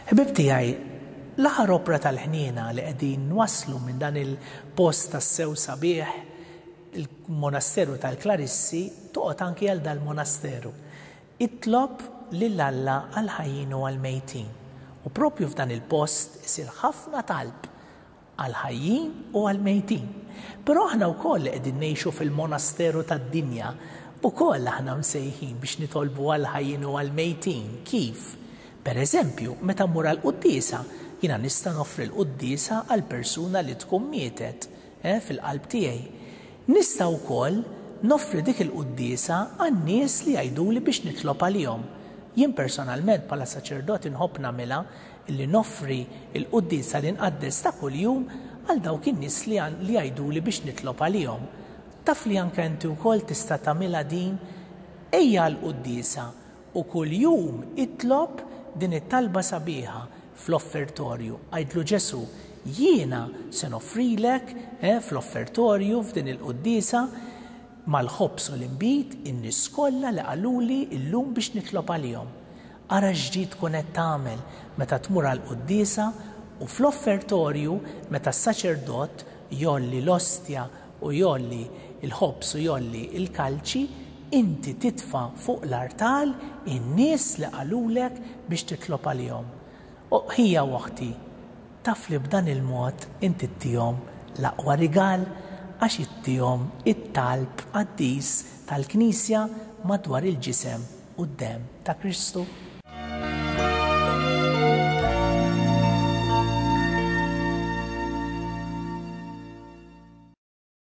Ħbib tiegħi, l-aħħar opra tal-ħniena li qegħdin waslu minn dan il-post tas-sew sabiħ, il-monasteru tal-Klarissi, toqgħod anki għal dal-monasteru. Itlob lil Alla għal-ħajjin u għal-mejtin. U propju f'dan il-post isir ħafna talb għal-ħajjin u għal-mejtin. Però aħna wkoll li qegħdin ngħixu fil-monasteru tad-dinja ukoll aħna msejħin biex nitolbu għal-ħajjin u għal-mejtin. Kif? Pereżempju, meta mmur għall-qudiesa, jiena nista' noffri l-qudiesa għal persuna li tkun mietet fil-qalb tiegħi. Nista' wkoll noffri dik il-qudiesa għan-nies li jgħiduli biex nitlob għalihom. Jien personalment bħala saċerdot inħobb nagħmilha illi noffri l-qudiesa li nqaddes ta' kuljum għal dawk in-nies li jgħiduli biex nitlob għalihom. Taf li anke inti wkoll tista' tagħmilha din, ejja l-qudiesa u kuljum itlob din it-talba sabiħa fl-offertorju. Għajdlu Ġesu, jiena se noffrilek fl-offertorju f'din il-qudiesa mal-ħobs u l-imbit in-nies kollha li qaluli llum biex nitlob għalihom. Ara x'ġid tkun qed tagħmel meta tmur għall-qudiesa u fl-offertorju meta s-saċerdott jolli l-ostja u jolli il-ħobs u jolli il-kalċi, inti titfa' fuq l-artal in-nies li qalulek biex titlob għalihom. U ħija waħti, taf li b'dan il-mod inti ttihom l-aqwa rigal għax ittihom it-talb qaddis tal-Knisja madwar il-ġisem u d-dem ta' Kristu.